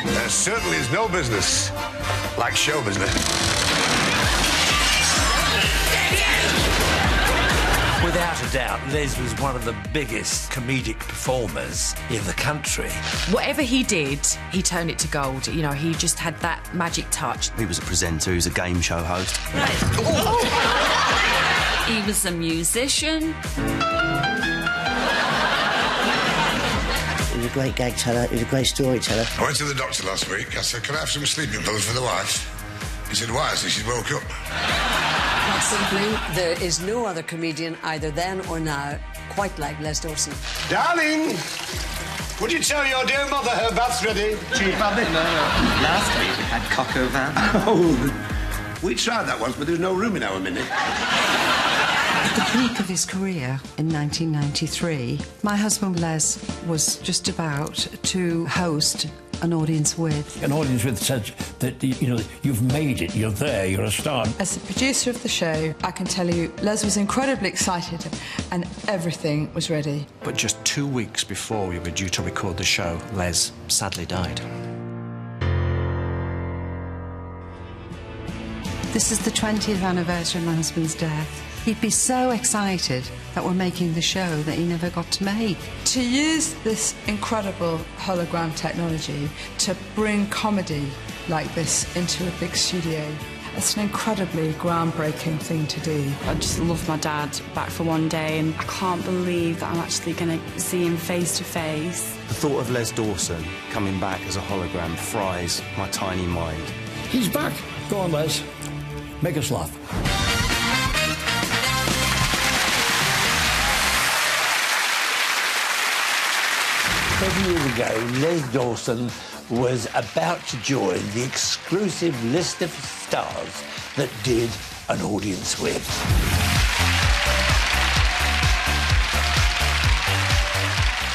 There certainly is no business like show business. Without a doubt, Les was one of the biggest comedic performers in the country. Whatever he did, he turned it to gold. You know, he just had that magic touch. He was a presenter, he was a game show host. Right. Oh. He was a musician. He was a great gag teller, he was a great storyteller. I went to the doctor last week. I said, can I have some sleeping pills for the wife? He said, why? I said, she's woke up. Quite simply, there is no other comedian, either then or now, quite like Les Dawson. Darling, would you tell your dear mother her bath's ready? Chief, no. Last week we had coq au vin. Oh, we tried that once, but there's no room in our mini. At the peak of his career in 1993, my husband Les was just about to host an audience with. An audience with says that, you know, you've made it, you're there, you're a star. As the producer of the show, I can tell you, Les was incredibly excited and everything was ready. But just 2 weeks before we were due to record the show, Les sadly died. This is the 20th anniversary of my husband's death. He'd be so excited that we're making the show that he never got to make. To use this incredible hologram technology to bring comedy like this into a big studio, it's an incredibly groundbreaking thing to do. I just love my dad back for one day, and I can't believe that I'm actually going to see him face to face. The thought of Les Dawson coming back as a hologram fries my tiny mind. He's back. Go on, Les. Make us laugh. 7 years ago, Les Dawson was about to join the exclusive list of stars that did an audience with.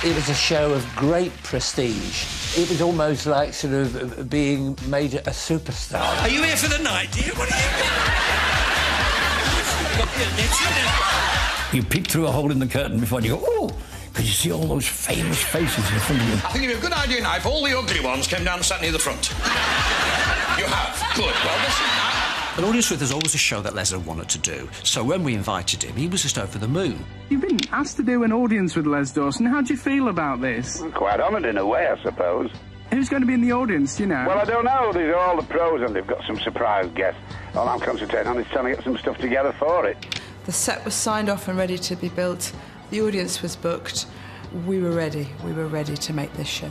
It was a show of great prestige. It was almost like sort of being made a superstar. Are you here for the night, dear? What are you... You peek through a hole in the curtain before you go, oh, because you see all those famous faces in front of you. I think it'd be a good idea now if all the ugly ones came down and sat near the front. You have? Good. Well, listen. An audience with is always a show that Les had wanted to do, so when we invited him, he was just over the moon. You've been asked to do an audience with Les Dawson. How do you feel about this? I'm quite honoured in a way, I suppose. Who's going to be in the audience, do you know? Well, I don't know. These are all the pros, and they've got some surprise guests. All I'm concentrating on is trying to get some stuff together for it. The set was signed off and ready to be built. The audience was booked. We were ready. We were ready to make this show.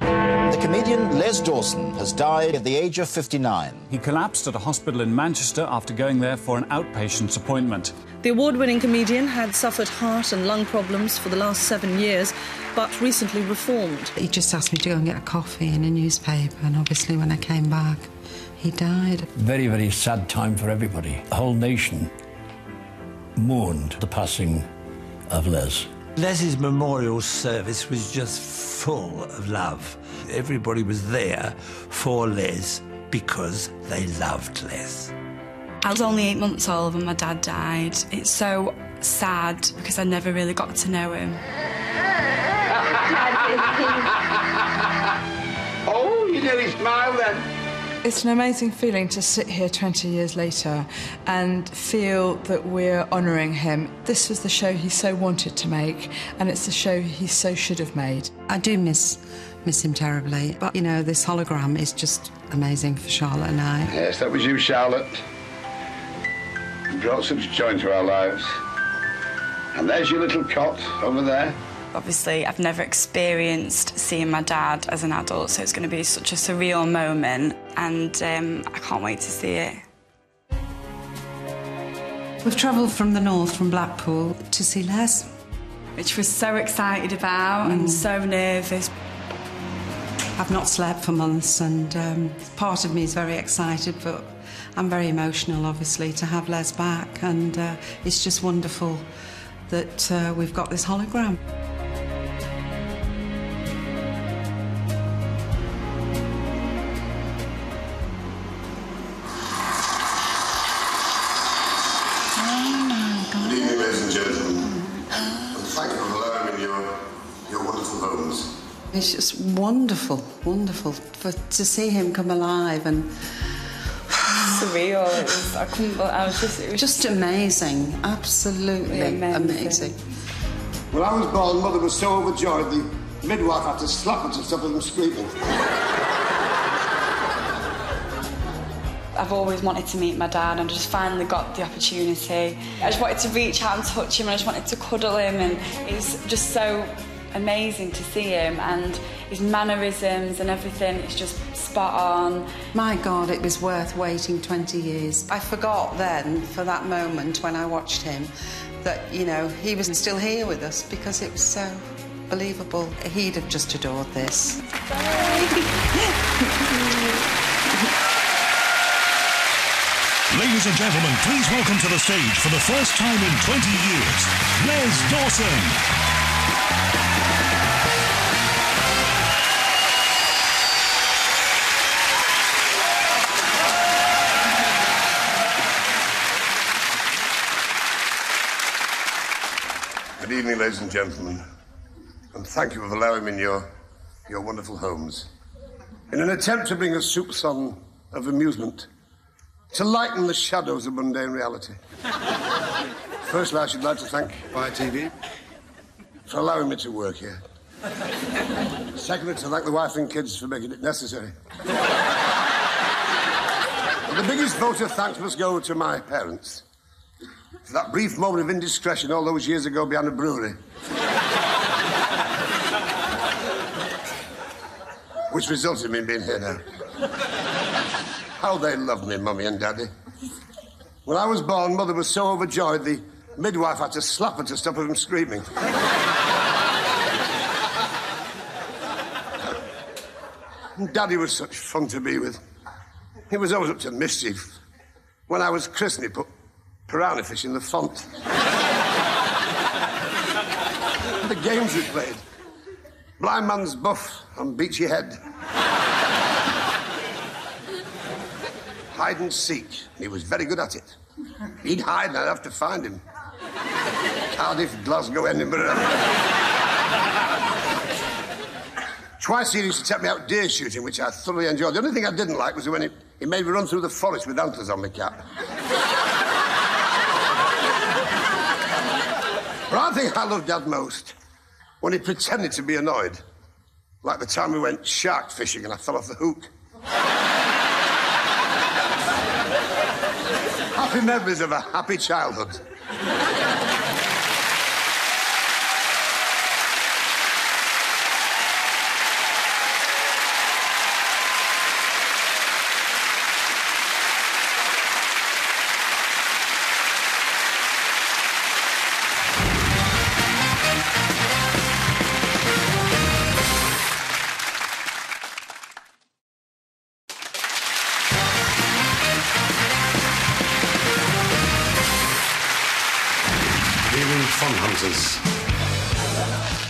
The comedian Les Dawson has died at the age of 59. He collapsed at a hospital in Manchester after going there for an outpatient's appointment. The award-winning comedian had suffered heart and lung problems for the last 7 years, but recently reformed. He just asked me to go and get a coffee in a newspaper, and obviously when I came back, he died. Very, very sad time for everybody. The whole nation mourned the passing of Les. Les's memorial service was just full of love. Everybody was there for Les because they loved Les. I was only 8 months old when my dad died. It's so sad because I never really got to know him. Oh, you nearly smiled then. It's an amazing feeling to sit here 20 years later and feel that we're honouring him. This was the show he so wanted to make, and it's the show he so should have made. I do miss him terribly, but, you know, this hologram is just amazing for Charlotte and I. Yes, that was you, Charlotte. You brought such joy into our lives. And there's your little cot over there. Obviously, I've never experienced seeing my dad as an adult, so it's going to be such a surreal moment, and I can't wait to see it. We've travelled from the north, from Blackpool, to see Les. Which we're so excited about and so nervous. I've not slept for months, and part of me is very excited, but I'm very emotional, obviously, to have Les back, and it's just wonderful that we've got this hologram. Good evening, ladies and gentlemen. And thank you for allowing me in your wonderful homes. It's just wonderful, wonderful to see him come alive and surreal. It was just amazing, absolutely amazing. When I was born, Mother was so overjoyed the midwife had to slap her to stop her from screaming. I've always wanted to meet my dad and just finally got the opportunity. I just wanted to reach out and touch him and I just wanted to cuddle him, and it was just so amazing to see him, and his mannerisms and everything, it's just spot on. My God, it was worth waiting 20 years. I forgot then, for that moment when I watched him, that, you know, he was still here with us because it was so believable. He'd have just adored this. Ladies and gentlemen, please welcome to the stage for the first time in 20 years, Les Dawson. Good evening, ladies and gentlemen, and thank you for allowing me in your wonderful homes. In an attempt to bring a soup song of amusement, to lighten the shadows of mundane reality. Firstly, I should like to thank Fire TV for allowing me to work here. Secondly, to thank the wife and kids for making it necessary. And the biggest vote of thanks must go to my parents. For that brief moment of indiscretion all those years ago behind a brewery. Which resulted in me being here now. How they loved me, Mummy and Daddy. When I was born, Mother was so overjoyed the midwife had to slap her to stop her from screaming. And Daddy was such fun to be with. He was always up to mischief. When I was christened, he put piranha fish in the font. The games we played. Blind man's buff on Beachy Head. Hide and seek. He was very good at it. He'd hide and I'd have to find him. Cardiff, Glasgow, Edinburgh. Twice he used to take me out deer shooting, which I thoroughly enjoyed. The only thing I didn't like was when he made me run through the forest with antlers on my cap. But I think I loved Dad most when he pretended to be annoyed. Like the time we went shark fishing and I fell off the hook. Happy memories of a happy childhood.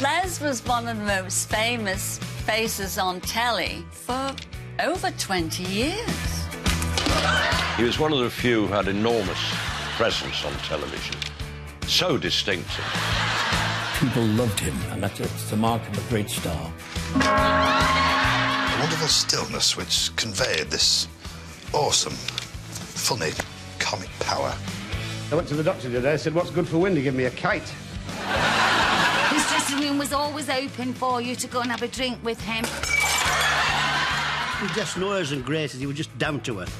Les was one of the most famous faces on telly for over 20 years. He was one of the few who had enormous presence on television. So distinctive. People loved him, and that's the mark of a great star. A wonderful stillness which conveyed this awesome, funny, comic power. I went to the doctor today, said, what's good for wind? He gave me a kite. His dressing room was always open for you to go and have a drink with him. He just noise and graces, he was just down to earth.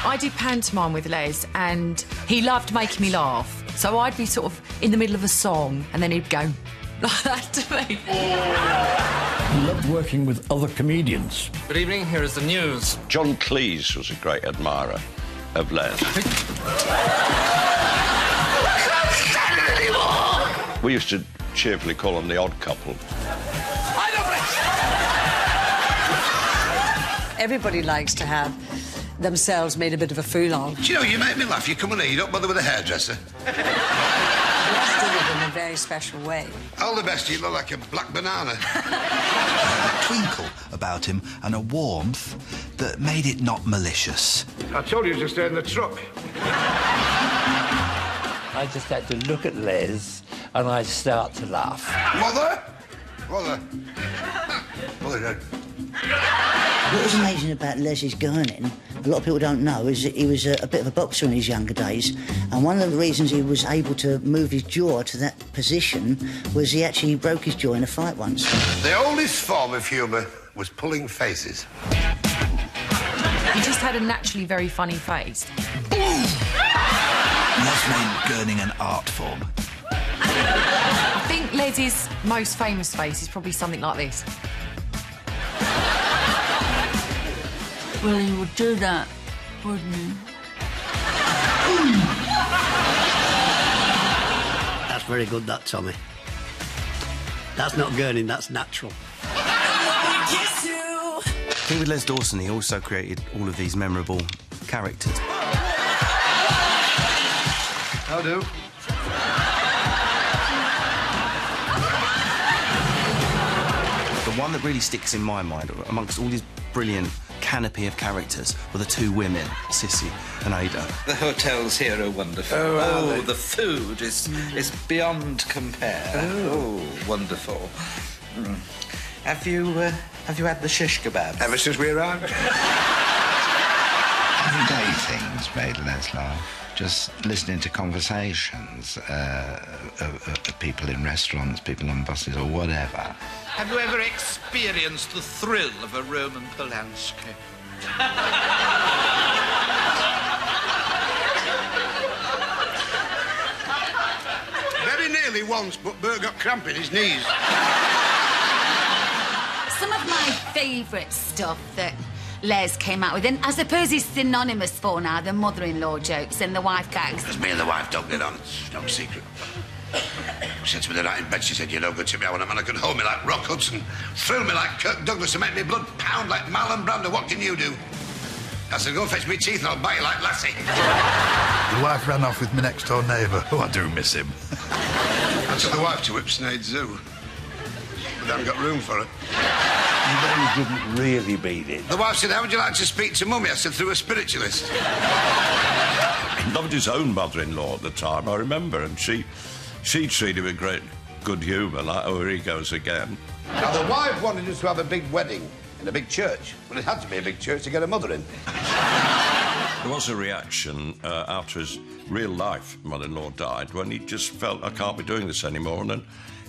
I did pantomime with Les, and he loved making me laugh. So I'd be sort of in the middle of a song, and then he'd go like that to me. He loved working with other comedians. Good evening, here is the news. John Cleese was a great admirer of Les. We used to cheerfully call them the odd couple. Everybody likes to have themselves made a bit of a fool of. Do you know, you make me laugh. You come in here, you don't bother with a hairdresser. Les did it in a very special way. All the best, you look like a black banana. A twinkle about him and a warmth that made it not malicious. I told you to stay in the truck. I just had to look at Les and I'd start to laugh. Mother? holiday. What was amazing about Les's gurning, a lot of people don't know, is that he was a bit of a boxer in his younger days, and one of the reasons he was able to move his jaw to that position was he actually broke his jaw in a fight once. The oldest form of humour was pulling faces. He just had a naturally very funny face. Les made gurning an art form. I think Les's most famous face is probably something like this. Well, he would do that, wouldn't he? That's very good, that, Tommy. That's not gurning, that's natural. I think with Les Dawson, he also created all of these memorable characters. How do? The one that really sticks in my mind, amongst all these brilliant canopy of characters, were the two women, Sissy and Ada. The hotels here are wonderful. Oh, the food is beyond compare. Oh, wonderful. Mm. Have you had the shish kebab? Ever since we arrived. Everyday things made Les laugh. Just listening to conversations of people in restaurants, people on buses, or whatever. Have you ever experienced the thrill of a Roman Polanski? Very nearly once, but Bert got cramp in his knees. Some of my favourite stuff that Les came out with, and I suppose it's synonymous for now, the mother-in-law jokes and the wife gags. As me and the wife don't get on, it's no secret. She said to me the night in bed, she said, "You're no good to me. I want a man who can hold me like Rock Hudson, thrill me like Kirk Douglas, and make me blood pound like Marlon Brando. What can you do?" I said, "Go fetch me teeth and I'll bite you like Lassie." The wife ran off with my next-door neighbour. Oh, I do miss him. I took the wife to Whipsnade Zoo, but they haven't got room for her. You know you didn't really mean it. The wife said, "How would you like to speak to Mummy?" I said, "Through a spiritualist." He loved his own mother-in-law at the time, I remember, and she treated him with great good humour, like, "Oh, here he goes again." Now, the wife wanted us to have a big wedding in a big church. Well, it had to be a big church to get her mother in. There was a reaction after his real-life mother-in-law died when he just felt, "I can't be doing this anymore," and then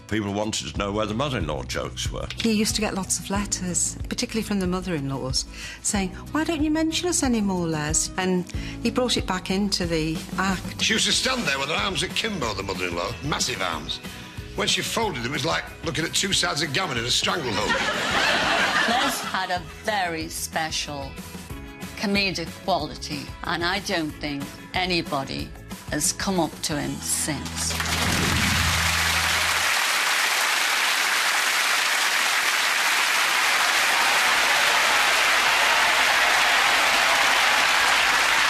people wanted to know where the mother-in-law jokes were. He used to get lots of letters, particularly from the mother-in-laws, saying, "Why don't you mention us anymore, Les?" And he brought it back into the act. She used to stand there with her arms akimbo, the mother-in-law, massive arms. When she folded them, it was like looking at two sides of gammon in a stranglehold. Les had a very special comedic quality, and I don't think anybody has come up to him since.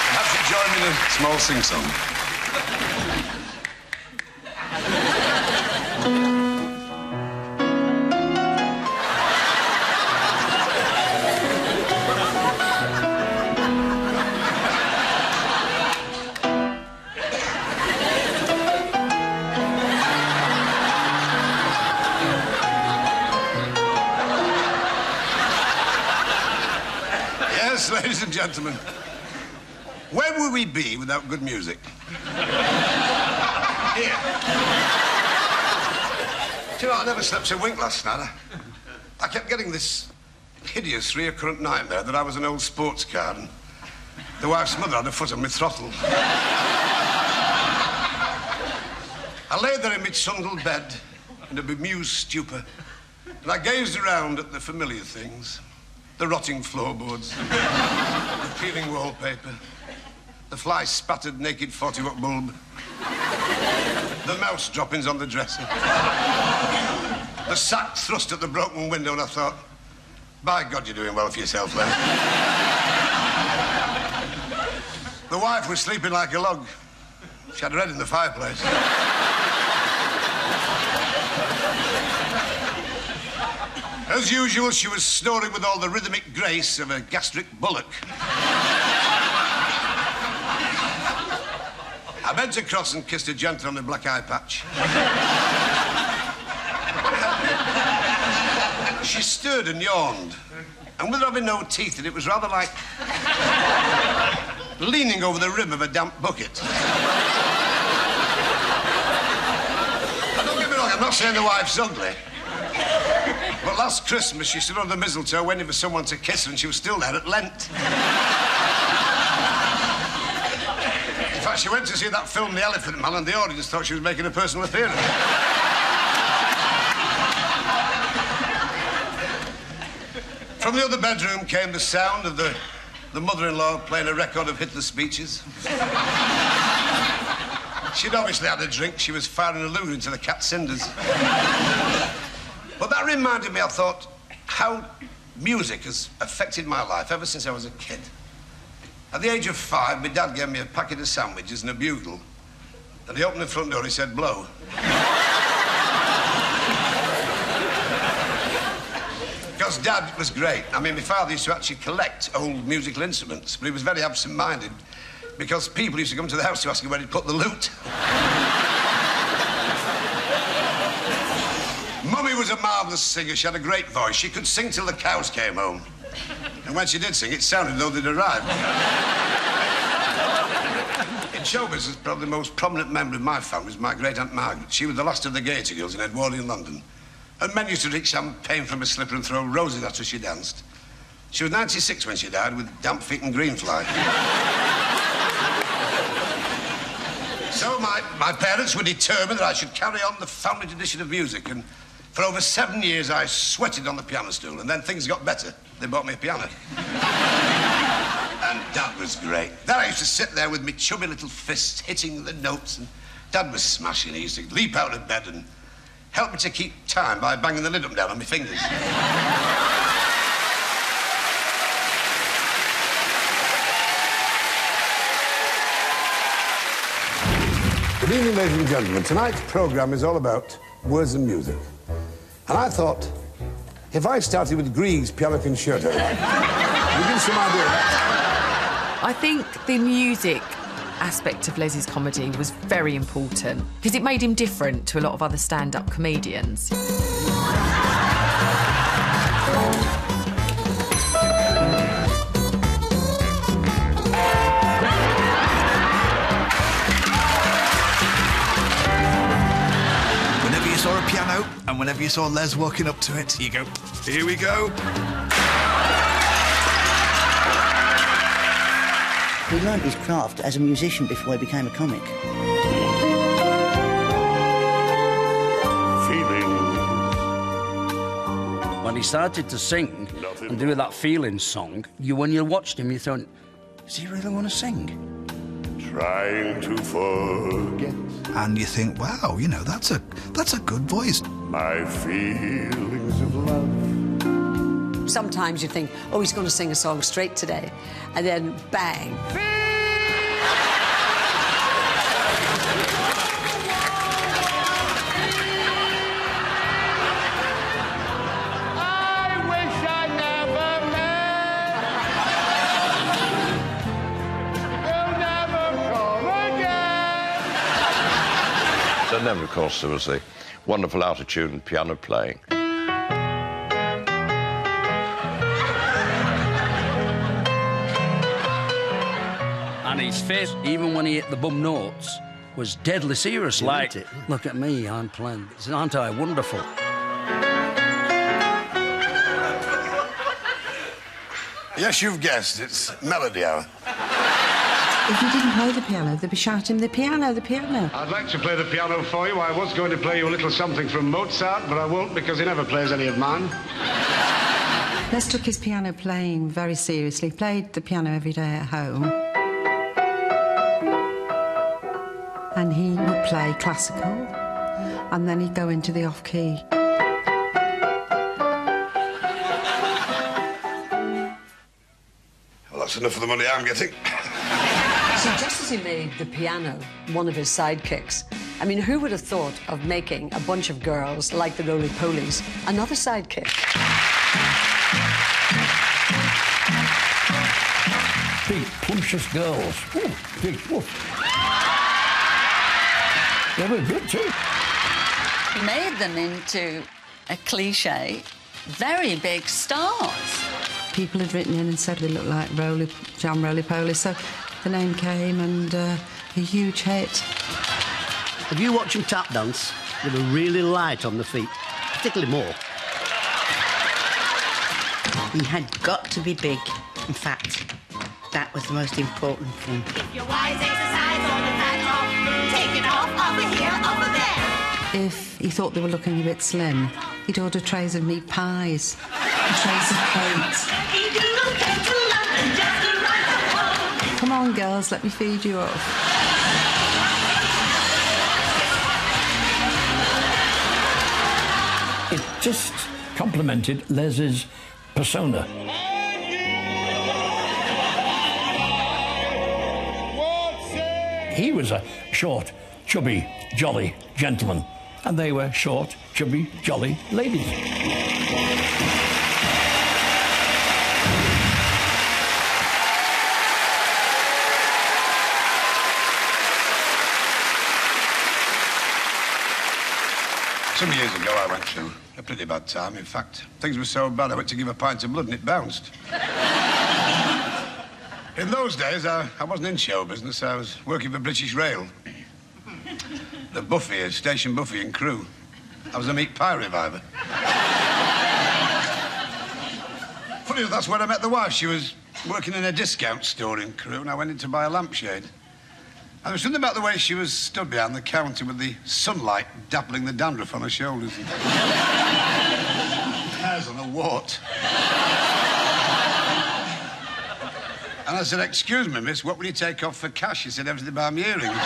Perhaps you join me in a small sing-song. Yes, ladies and gentlemen, where would we be without good music? Here. Do you know, I never slept a wink last night. I kept getting this hideous recurrent nightmare that I was an old sports car and the wife's mother had a foot on my throttle. I lay there in my trundle bed in a bemused stupor, and I gazed around at the familiar things. The rotting floorboards, the peeling wallpaper, the fly-spattered naked 40-watt bulb, the mouse droppings on the dresser, the sack thrust at the broken window, and I thought, by God, you're doing well for yourself, Len. The wife was sleeping like a log. She had her head in the fireplace. As usual, she was snoring with all the rhythmic grace of a gastric bullock. I bent across and kissed her gently on the black eye patch. She stirred and yawned. And with her having no teeth, it was rather like leaning over the rim of a damp bucket. And don't get me wrong, I'm not saying the wife's ugly. But last Christmas, she stood on the mistletoe waiting for someone to kiss her, and she was still there at Lent. In fact, she went to see that film, The Elephant Man, and the audience thought she was making a personal appearance. From the other bedroom came the sound of the mother-in-law playing a record of Hitler's speeches. She'd obviously had a drink. She was firing a lure into the cat cinders. But that reminded me, I thought, how music has affected my life ever since I was a kid. At the age of 5, my dad gave me a packet of sandwiches and a bugle. And he opened the front door, he said, blow. Because Dad was great. I mean, my father used to actually collect old musical instruments, but he was very absent-minded because people used to come to the house to ask him where he'd put the lute. Mummy was a marvellous singer. She had a great voice. She could sing till the cows came home. And when she did sing, it sounded as though they'd arrived. In show business, probably the most prominent member of my family was my great-aunt Margaret. She was the last of the Gaiety girls in Edwardian London. And men used to drink champagne from a slipper and throw roses at her as she danced. She was 96 when she died, with damp feet and green fly. So my parents were determined that I should carry on the family tradition of music, and for over 7 years I sweated on the piano stool, and then things got better. They bought me a piano. And Dad was great. Then I used to sit there with my chubby little fists hitting the notes, and Dad was smashing. He used to leap out of bed and help me to keep time by banging the lid up and down on my fingers. Good evening, ladies and gentlemen. Tonight's programme is all about words and music. And I thought, if I started with Grieg's Piano Concerto, you give some idea of that. I think the music aspect of Les's comedy was very important because it made him different to a lot of other stand-up comedians. Whenever you saw a piano and whenever you saw Les walking up to it, you go, here we go. He learned his craft as a musician before he became a comic. When he started to sing and do that feeling song, when you watched him, you thought, does he really want to sing? Trying to forget. And you think, wow, you know, that's a good voice. My feelings of love. Sometimes you think, oh, he's going to sing a song straight today, and then bang. And then, of course, there was the wonderful out-of-tune piano playing. And his face, even when he hit the bum notes, was deadly serious. Like, look at me, I'm playing. Aren't I wonderful? Yes, you've guessed. It's Melody Hour. If you didn't play the piano, they'd be shouting, the piano, the piano. I'd like to play the piano for you. I was going to play you a little something from Mozart, but I won't because he never plays any of mine. Les took his piano playing very seriously, played the piano every day at home. And he would play classical, and then he'd go into the off-key. Well, that's enough of the money I'm getting. So just as he made the piano one of his sidekicks, I mean, who would have thought of making a bunch of girls like the Roly-Polies another sidekick? Big, punchless girls. Ooh, big, woof. They were good, too. He made them into a cliche very big stars. People had written in and said we looked like Jam Roly-Poly, so the name came and a huge hit. If you watch him tap dance, they were really light on the feet, particularly more. He had got to be big. In fact, that was the most important thing. If your wise exercise on the fat off, take it off over here, over there. If he thought they were looking a bit slim, he'd order trays of meat pies and trays of cakes. Come on, girls, let me feed you up. It just complemented Les's persona. He was a short, chubby, jolly gentleman, and they were short, chubby, jolly ladies. Some years ago, I went through a pretty bad time. In fact, things were so bad, I went to give a pint of blood and it bounced. In those days, I wasn't in show business. I was working for British Rail. The Buffy, Station Buffy and crew. I was a meat pie reviver. Funny enough, that's where I met the wife. She was working in a discount store in Crewe, and I went in to buy a lampshade. And there was something about the way she was stood behind the counter with the sunlight dappling the dandruff on her shoulders. And hairs on a wart. And I said, "Excuse me, miss, what will you take off for cash?" She said, "Everything by my earrings."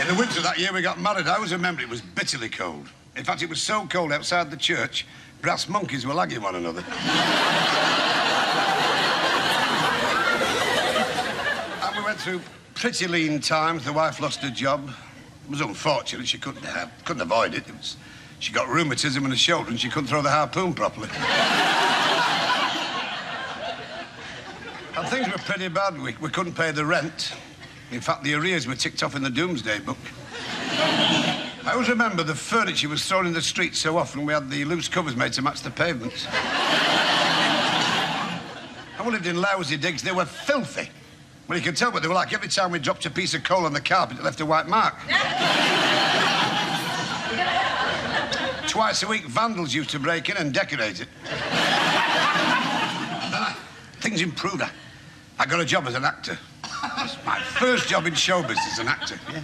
In the winter of that year we got married, I always remember it was bitterly cold. In fact, it was so cold outside the church, brass monkeys were lagging one another. And we went through pretty lean times. The wife lost her job. It was unfortunate. She couldn't avoid it. She got rheumatism in her shoulder and she couldn't throw the harpoon properly. And things were pretty bad. We couldn't pay the rent. In fact, the arrears were ticked off in the Doomsday Book. I always remember the furniture was thrown in the street so often we had the loose covers made to match the pavements. And we lived in lousy digs. They were filthy. Well, you could tell what they were like. Every time we dropped a piece of coal on the carpet, it left a white mark. Twice a week, vandals used to break in and decorate it. Things improved. I got a job as an actor. It was my first job in show business as an actor. Yeah.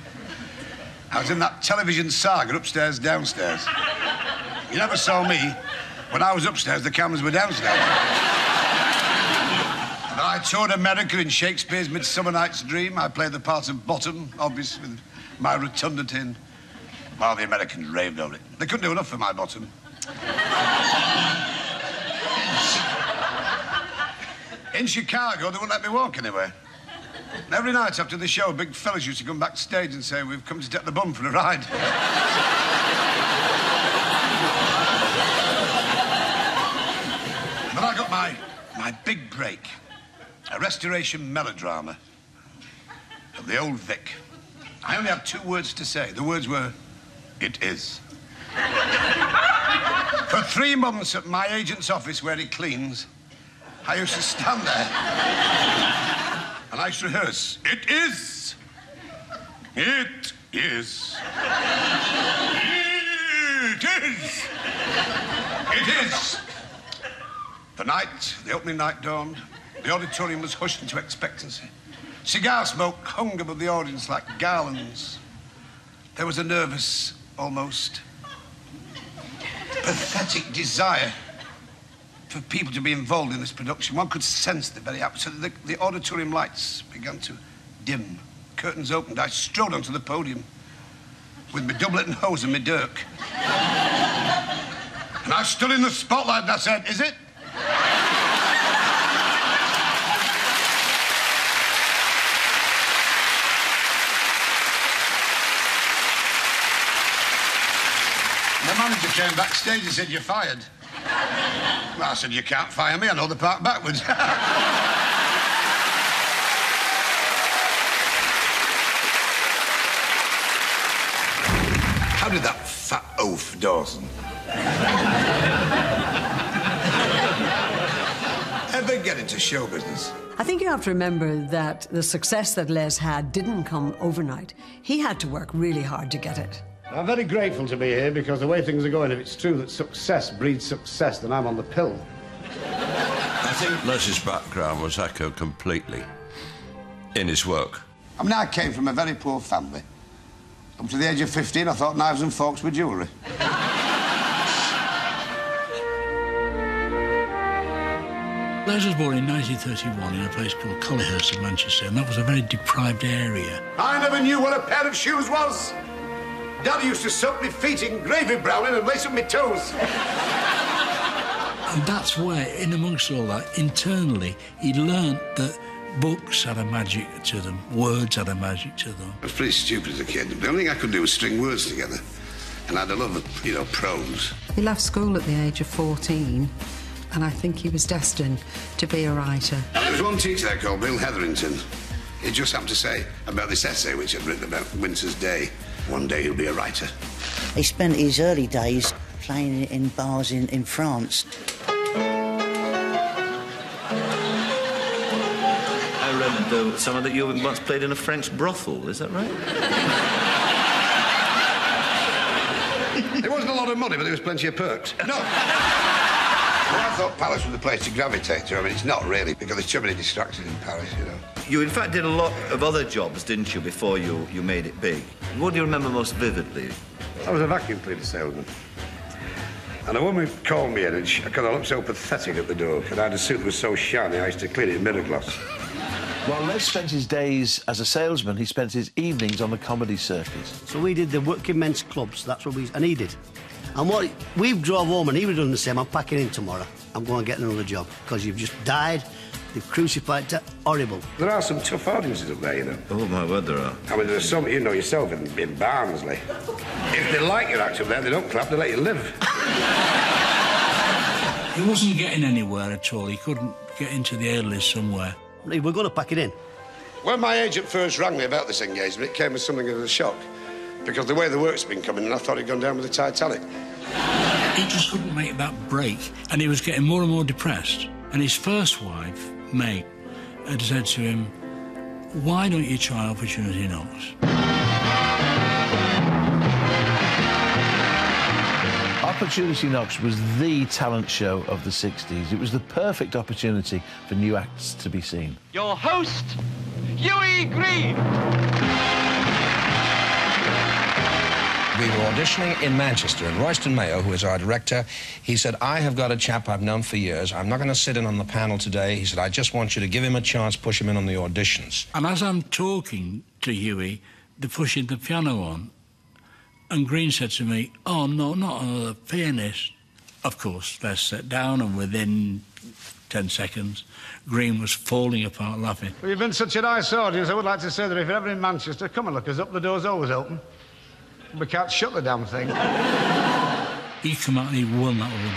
I was in that television saga, upstairs, downstairs. You never saw me. When I was upstairs, the cameras were downstairs. And I toured America in Shakespeare's Midsummer Night's Dream. I played the part of Bottom, obviously, with my rotundity and... well, the Americans raved over it. They couldn't do enough for my Bottom. In Chicago, they wouldn't let me walk anywhere. Every night after the show, big fellas used to come backstage and say, "We've come to take the bum for a ride." But I got my big break. A restoration melodrama of the old Vic. I only had 2 words to say. The words were, "It is." For 3 months at my agent's office where he cleans, I used to stand there and I used to rehearse. "It is. It is. It is. It is." The night, the opening night dawned. The auditorium was hushed into expectancy. Cigar smoke hung above the audience like garlands. There was a nervous, almost pathetic desire for people to be involved in this production. One could sense the very atmosphere. The auditorium lights began to dim. Curtains opened. I strode onto the podium with my doublet and hose and my dirk. And I stood in the spotlight and I said, "Is it?" The manager came backstage and said, "You're fired." Well, I said, "You can't fire me. I know the part backwards." How did that fat oaf Dawson ever get into show business? I think you have to remember that the success that Les had didn't come overnight. He had to work really hard to get it. I'm very grateful to be here because the way things are going, if it's true that success breeds success, then I'm on the pill. I think Les's background was echoed completely in his work. I mean, I came from a very poor family. Up to the age of 15, I thought knives and forks were jewellery. Les was born in 1931 in a place called Collyhurst in Manchester, and that was a very deprived area. I never knew what a pair of shoes was. Daddy used to soak me feet in gravy browning and lace up my toes. And that's where, in amongst all that, internally, he learnt that books had a magic to them, words had a magic to them. I was pretty stupid as a kid. The only thing I could do was string words together. And I had a love of, you know, prose. He left school at the age of 14, and I think he was destined to be a writer. There was one teacher there called Bill Hetherington. He just happened to say about this essay which I'd written about Winter's Day. One day he'll be a writer. He spent his early days playing in bars in France. I read somewhere that you once played in a French brothel, is that right? There wasn't a lot of money, but there was plenty of perks. No! Well, I thought Paris was the place to gravitate to. I mean, it's not really, because there's too many distractions in Paris, you know. You, in fact, did a lot of other jobs, didn't you, before you made it big? What do you remember most vividly? I was a vacuum cleaner salesman. And a woman called me in, because I looked so pathetic at the door, and I had a suit that was so shiny, I used to clean it in mirror glass. While Les spent his days as a salesman, he spent his evenings on the comedy circus. So we did the working men's clubs, that's what and he did. And what we drove home and he would have done the same. I'm packing in tomorrow. I'm going to get another job because you've just died. They've crucified you. Horrible. There are some tough audiences up there, you know. Oh, my word, there are. I mean, there's some, you know yourself, in Barnsley. If they like your act up there, they don't clap, they let you live. He wasn't getting anywhere at all. He couldn't get into the A-list somewhere. We're going to pack it in. When my agent first rang me about this engagement, it came as something of a shock. Because the way the work's been coming, and I thought it'd gone down with the Titanic. He just couldn't make that break, and he was getting more and more depressed. And his first wife, May, had said to him, "Why don't you try Opportunity Knocks?" Opportunity Knocks was the talent show of the 60s. It was the perfect opportunity for new acts to be seen. Your host, Huey Green. We were auditioning in Manchester, and Royston Mayo, who is our director, he said, "I have got a chap I've known for years. I'm not going to sit in on the panel today." He said, "I just want you to give him a chance, push him in on the auditions." And as I'm talking to Huey, they're pushing the piano on, and Green said to me, "Oh, no, not another pianist." Of course, Les sat down, and within 10 seconds, Green was falling apart laughing. Well, you've been such a nice audience, I would like to say that if you're ever in Manchester, come and look us up. The door's always open. We can't shut the damn thing. He came out and he won that audience.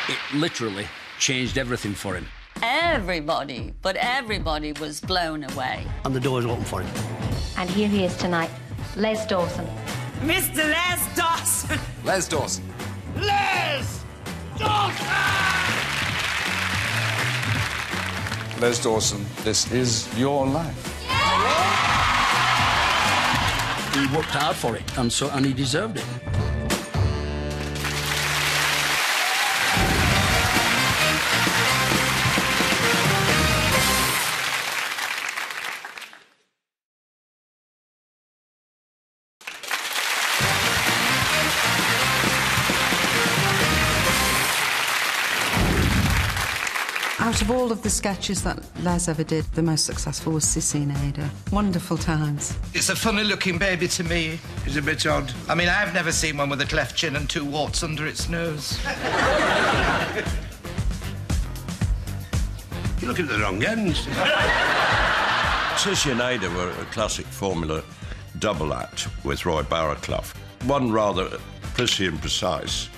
It literally changed everything for him. Everybody, but everybody was blown away. And the door's open for him. And here he is tonight, Les Dawson. Mr. Les Dawson! Les Dawson. Les Dawson! Les Dawson, this is your life. He worked hard for it, and he deserved it. Out of all of the sketches that Les ever did, the most successful was Sissy and Ada. Wonderful times. It's a funny-looking baby to me. It's a bit odd. I mean, I've never seen one with a cleft chin and 2 warts under its nose. You're looking at the wrong end. Sissy and Ada were a classic Formula double act with Roy Barraclough. One rather prissy and precise,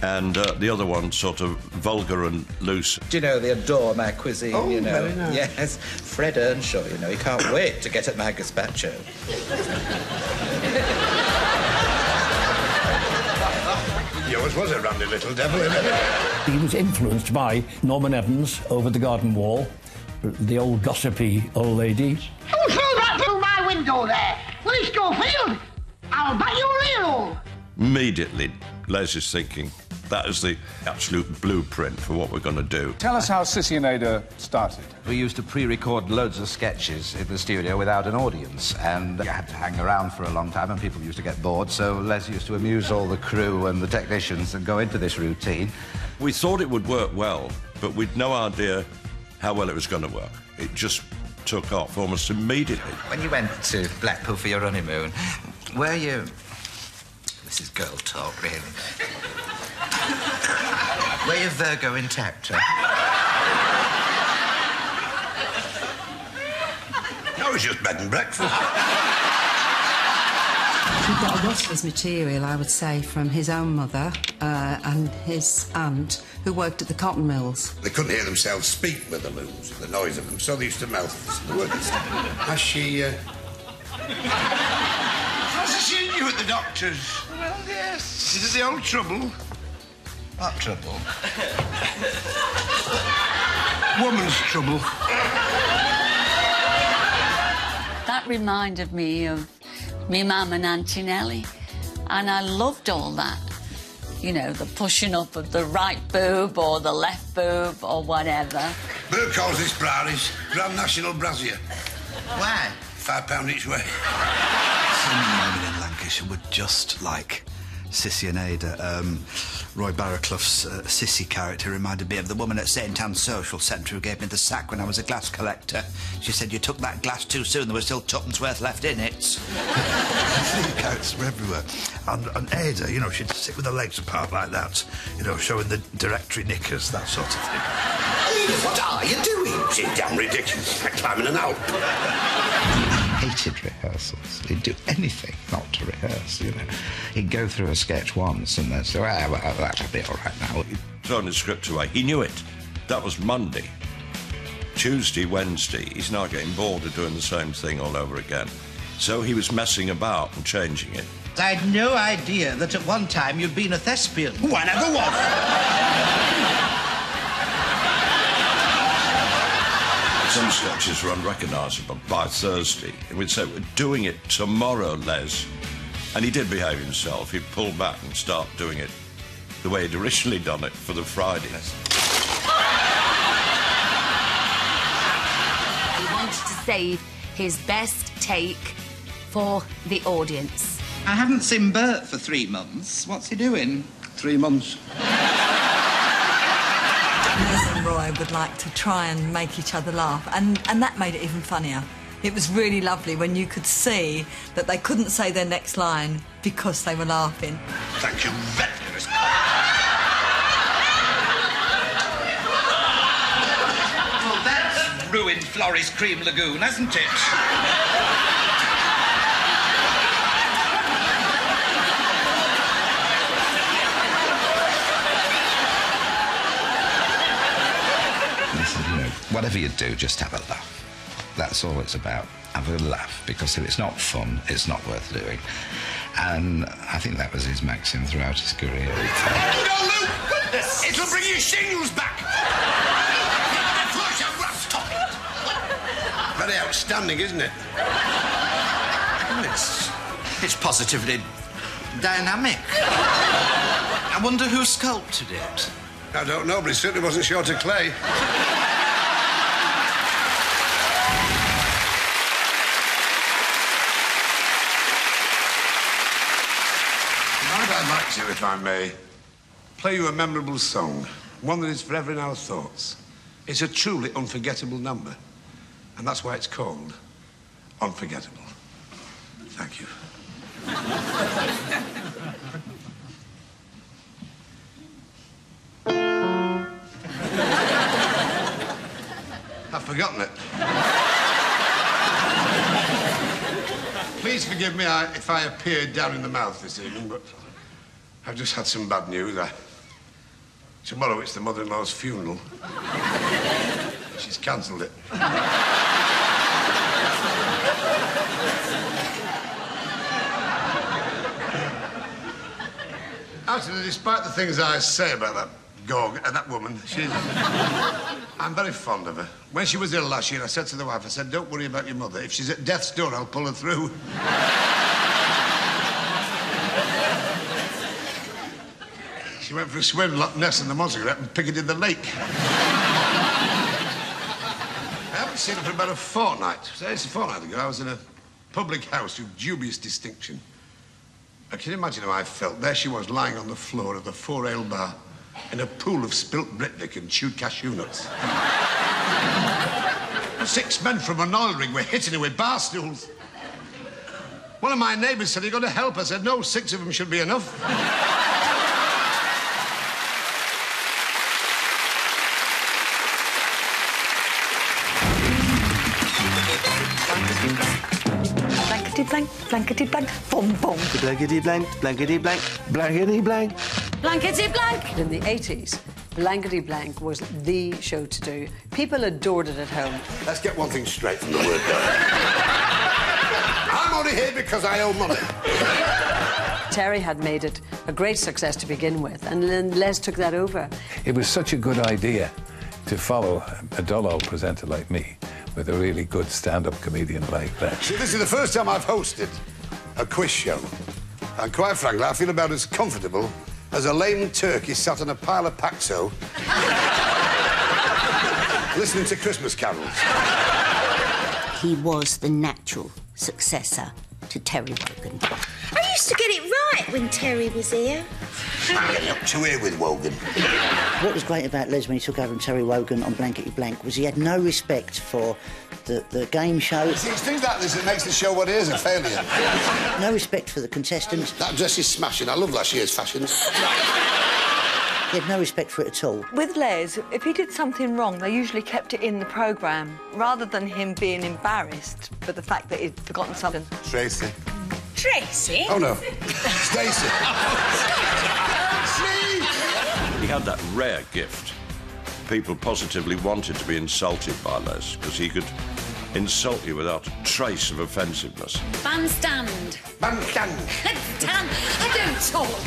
and the other one sort of vulgar and loose. Do you know, they adore my cuisine, Oh, you know. very nice. Yes, Fred Earnshaw, you know, he can't wait to get at my gazpacho. always was a randy little devil, innit? He was influenced by Norman Evans over the garden wall, the old gossipy old lady. Who threw that through my window there? Willie Schofield? I'll bet you're real. Immediately, Les is thinking, that is the absolute blueprint for what we're going to do. Tell us how Sissy and Ada started. We used to pre-record loads of sketches in the studio without an audience, and you had to hang around for a long time, and people used to get bored, so Les used to amuse all the crew and the technicians and go into this routine. We thought it would work well, but we'd no idea how well it was going to work. It just took off almost immediately. When you went to Blackpool for your honeymoon, were you... This is girl talk, really. Were you Virgo intact? That was just bed and breakfast. He got a lot of his material, I would say, from his own mother and his aunt, who worked at the cotton mills. They couldn't hear themselves speak with the looms, the noise of them, so they used to mouth the words. Has she, How's she seen you at the doctor's? Well, yes. Is it the old trouble? What trouble? Woman's trouble. That reminded me of me mum and Auntie Nellie, and I loved all that. You know, the pushing up of the right boob or the left boob or whatever. Boo calls this brownies Grand National Brassiere. Why? £5 each way. Some women in Lancashire were just like Sissy and Ada. Roy Barraclough's Sissy character reminded me of the woman at St Anne's Social Centre who gave me the sack when I was a glass collector. She said, you took that glass too soon, there was still tuppence worth left in it. The characters were everywhere. And Ada, you know, she'd sit with her legs apart like that, you know, showing the directory knickers, that sort of thing. What are you doing? She's damn ridiculous, like climbing an Alp. Hated rehearsals. He'd do anything not to rehearse, you know. He'd go through a sketch once and then say, well, that'll be all right now. He'd thrown his script away. He knew it. That was Monday. Tuesday, Wednesday, he's now getting bored of doing the same thing all over again. So he was messing about and changing it. I had no idea that at one time you'd been a thespian. Oh, I never was. Some sketches were unrecognisable by Thursday. And we'd say, we're doing it tomorrow, Les. And he did behave himself. He'd pull back and start doing it the way he'd originally done it for the Fridays. He wanted to save his best take for the audience. I haven't seen Bert for 3 months. What's he doing? 3 months. Les and Roy would like to try and make each other laugh, and that made it even funnier. It was really lovely when you could see that they couldn't say their next line because they were laughing. Thank you very much. Well, that's ruined Florrie's Cream Lagoon, hasn't it? Whatever you do, just have a laugh. That's all it's about. Have a laugh, because if it's not fun, it's not worth doing. And I think that was his maxim throughout his career. No, Luke! It'll bring your shingles back! Very outstanding, isn't it? It's positively dynamic. I wonder who sculpted it. I don't know, but it certainly wasn't short of clay. I'd like to, if I may, play you a memorable song, one that is forever in our thoughts. It's a truly unforgettable number, and that's why it's called Unforgettable. Thank you. I've forgotten it. Please forgive me if I appeared down in the mouth this evening, but I've just had some bad news. Tomorrow it's the mother-in-law's funeral. She's cancelled it. Actually, despite the things I say about that that woman, I'm very fond of her. When she was ill last year, I said to the wife, I said, don't worry about your mother. If she's at death's door, I'll pull her through. She went for a swim, Loch Ness and the Montserrat, and picketed the lake. I haven't seen her for about a fortnight. It's a fortnight ago. I was in a public house of dubious distinction. I can imagine how I felt. There she was, lying on the floor of the 4-ale bar in a pool of spilt Britvic and chewed cashew nuts. 6 men from an oil rig were hitting her with bar stools. One of my neighbours said, "You've got to help." I said, "No, 6 of them should be enough." Blankety-blank, blankety-blank, bom-bom. Blankety-blank, blankety-blank, blankety-blank. Blankety-blank. In the 80s, Blankety Blank was the show to do. People adored it at home. Let's get one thing straight from the word go. I'm only here because I owe money. Terry had made it a great success to begin with, and then Les took that over. It was such a good idea to follow a dull old presenter like me with a really good stand-up comedian like that. See, this is the first time I've hosted a quiz show. And quite frankly, I feel about as comfortable as a lame turkey sat on a pile of Paxo listening to Christmas carols. He was the natural successor to Terry Wogan. I used to get it right when Terry was here. I'm getting up to here with Wogan. What was great about Les when he took over from Terry Wogan on Blankety Blank was he had no respect for the game show. It's things like this that makes the show what it is, a failure. No respect for the contestants. That dress is smashing. I love last year's fashions. He had no respect for it at all. With Les, if he did something wrong, they usually kept it in the programme, rather than him being embarrassed for the fact that he'd forgotten something. Tracy. Tracy? Oh, no. Stacey. He had that rare gift. People positively wanted to be insulted by Les because he could insult you without a trace of offensiveness. Bandstand. Bandstand. Damn, I don't talk.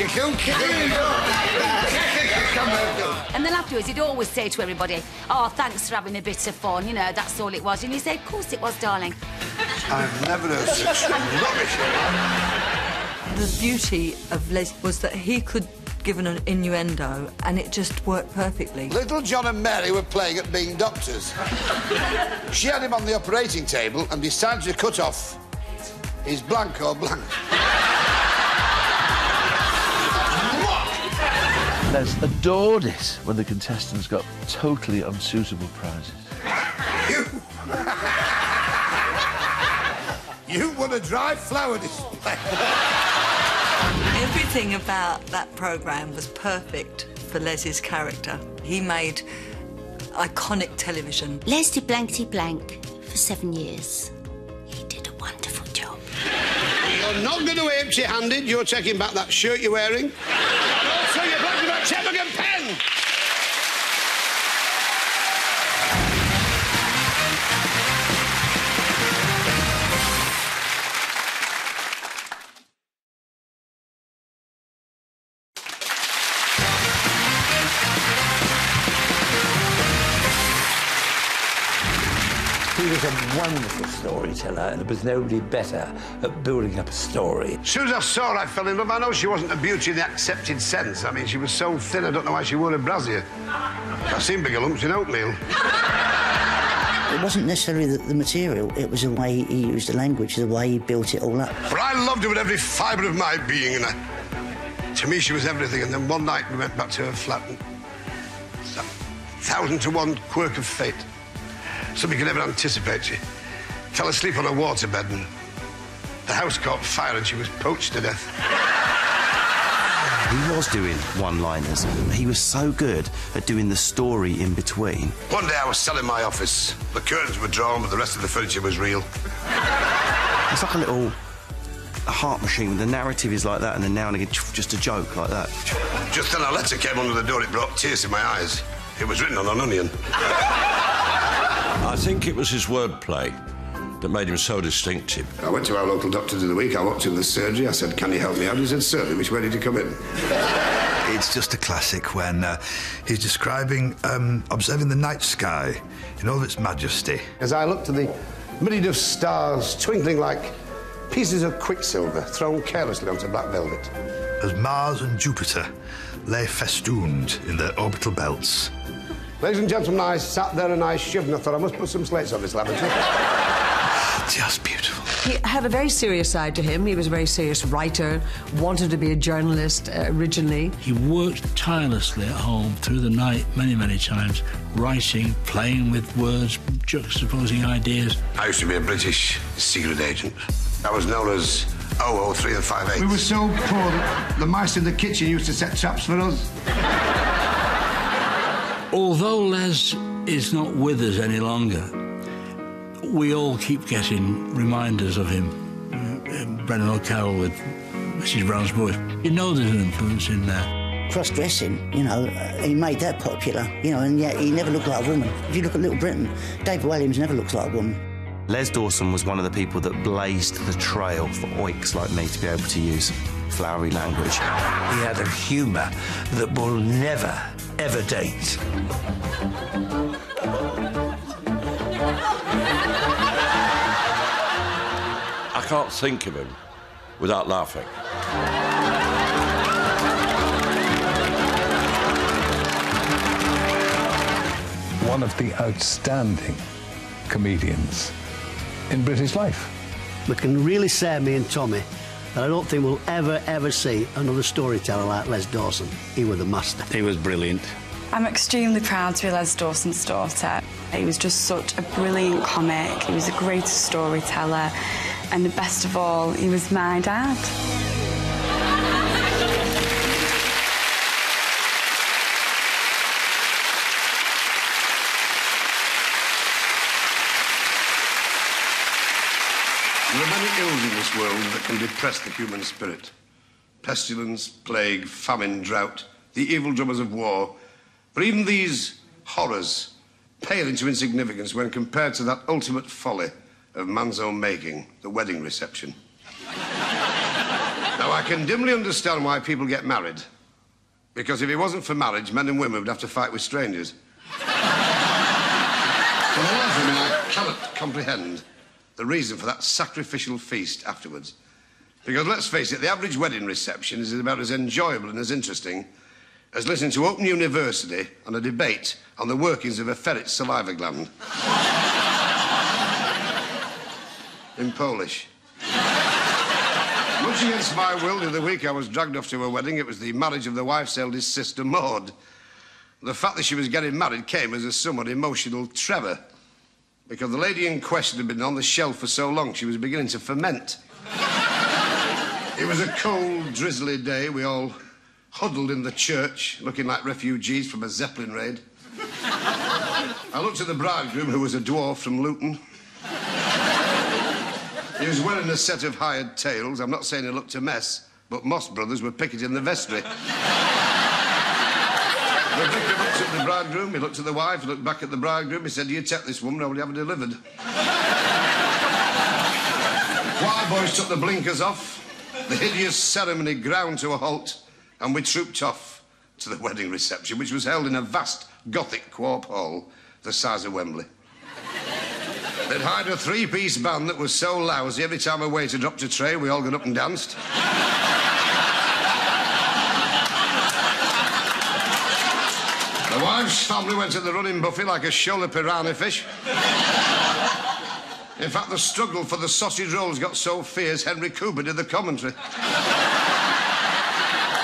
And then afterwards, he'd always say to everybody, "Oh, thanks for having a bit of fun, you know, that's all it was." And he'd say, "Of course it was, darling." I've never heard such rubbish. The beauty of Les was that he could give an innuendo and it just worked perfectly. Little John and Mary were playing at being doctors. She had him on the operating table and decided to cut off his blank or blank. Les adored it when the contestants got totally unsuitable prizes. You won a dry flower display. Everything about that programme was perfect for Les's character. He made iconic television. Les did Blankety Blank for 7 years. He did a wonderful job. You're not going to empty-handed. You're taking back that shirt you're wearing. Also, you're blanking that checkbook and pen. He was a wonderful storyteller, and there was nobody better at building up a story. As soon as I saw her, I fell in love. I know she wasn't a beauty in the accepted sense. I mean, she was so thin, I don't know why she wore a brassiere. I've seen bigger lumps in oatmeal. It wasn't necessarily the material, it was the way he used the language, the way he built it all up. But I loved her with every fibre of my being, and to me, she was everything. And then one night, we went back to her flat, and it's that 1,000-to-1 quirk of fate. Something you could never anticipate. She fell asleep on a waterbed, and the house caught fire, and she was poached to death. He was doing one-liners. He was so good at doing the story in between. One day I was selling my office. The curtains were drawn, but the rest of the furniture was real. It's like a little heart machine. The narrative is like that, and then now and again, just a joke like that. Just then a letter came under the door. It brought tears in my eyes. It was written on an onion. I think it was his wordplay that made him so distinctive. I went to our local doctor the other week. I walked in the surgery. I said, "Can you help me out?" He said, "Certainly. Which way did you come in?" It's just a classic when he's describing observing the night sky in all of its majesty. As I looked at the myriad of stars twinkling like pieces of quicksilver thrown carelessly onto black velvet. As Mars and Jupiter lay festooned in their orbital belts. Ladies and gentlemen, I sat there and I shivered and I thought I must put some slates on this lavatory. Just beautiful. He had a very serious side to him. He was a very serious writer, wanted to be a journalist originally. He worked tirelessly at home through the night many, many times, writing, playing with words, juxtaposing ideas. I used to be a British secret agent. I was known as 003 and 58. We were so poor that the mice in the kitchen used to set traps for us. Although Les is not with us any longer, we all keep getting reminders of him. Brendan O'Carroll with Mrs. Brown's Boys. You know there's an influence in there. Cross-dressing, you know, he made that popular, you know, and yet he never looked like a woman. If you look at Little Britain, David Williams never looks like a woman. Les Dawson was one of the people that blazed the trail for oiks like me to be able to use flowery language. He had a humour that will never, ever date. I can't think of him without laughing. One of the outstanding comedians in British life. We can really say, me and Tommy, that I don't think we'll ever see another storyteller like Les Dawson. He was the master. He was brilliant. I'm extremely proud to be Les Dawson's daughter. He was just such a brilliant comic. He was a great storyteller. And the best of all, he was my dad. There are many ills in this world that can depress the human spirit. Pestilence, plague, famine, drought, the evil drummers of war. But even these horrors pale into insignificance when compared to that ultimate folly of man's own making, the wedding reception. Now, I can dimly understand why people get married. Because if it wasn't for marriage, men and women would have to fight with strangers. For the life of me, I cannot comprehend the reason for that sacrificial feast afterwards. Because, let's face it, the average wedding reception is about as enjoyable and as interesting as listening to Open University on a debate on the workings of a ferret's saliva gland. In Polish. Much against my will, the other week I was dragged off to a wedding. It was the marriage of the wife's eldest sister, Maud. The fact that she was getting married came as a somewhat emotional tremor, because the lady in question had been on the shelf for so long she was beginning to ferment. It was a cold, drizzly day. We all huddled in the church, looking like refugees from a Zeppelin raid. I looked at the bridegroom, who was a dwarf from Luton. He was wearing a set of hired tails. I'm not saying he looked a mess, but Moss Brothers were picketing the vestry. The vicar looked at the bridegroom, he looked at the wife, he looked back at the bridegroom, he said, "You take this woman, I will have her delivered." Choir boys took the blinkers off, the hideous ceremony ground to a halt, and we trooped off to the wedding reception, which was held in a vast Gothic quarp hall the size of Wembley. They'd hired a three-piece band that was so lousy, every time a waiter dropped a tray, we all got up and danced. The wife's family went to the running buffet like a shoal of piranha fish. In fact, the struggle for the sausage rolls got so fierce, Henry Cooper did the commentary.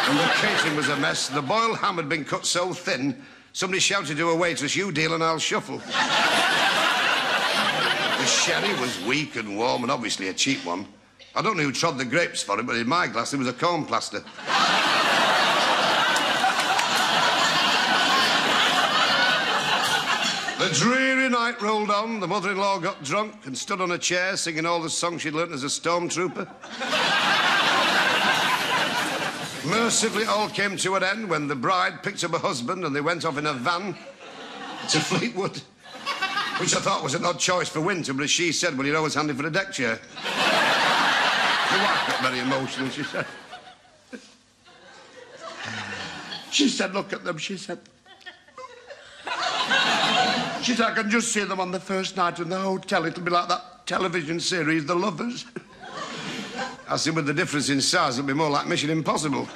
And the catering was a mess. The boiled ham had been cut so thin, somebody shouted to a waitress, "You deal and I'll shuffle." The sherry was weak and warm and obviously a cheap one. I don't know who trod the grapes for it, but in my glass there was a corn plaster. The dreary night rolled on. The mother-in-law got drunk and stood on a chair singing all the songs she'd learnt as a stormtrooper. Mercifully, it all came to an end when the bride picked up her husband and they went off in a van to Fleetwood. Which I thought was an odd choice for winter, but as she said, well, you're always handy for a deck chair. The wife got very emotional, she said. She said, look at them, she said. She said, I can just see them on the first night in the hotel. It'll be like that television series, The Lovers. I said, with the difference in size, it'll be more like Mission Impossible.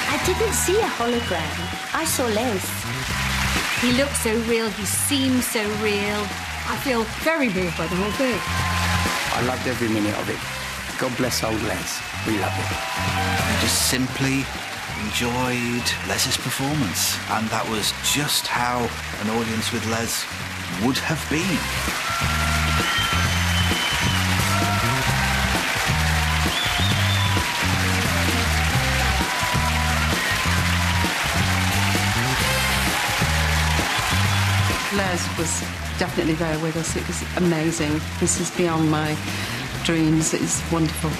I didn't see a hologram. I saw Les. He looked so real, he seemed so real. I feel very moved by the whole thing. I loved every minute of it. God bless old Les. We love it. I just simply enjoyed Les's performance, and that was just how an audience with Les would have been. Les was definitely there with us. It was amazing. This is beyond my dreams. It's wonderful.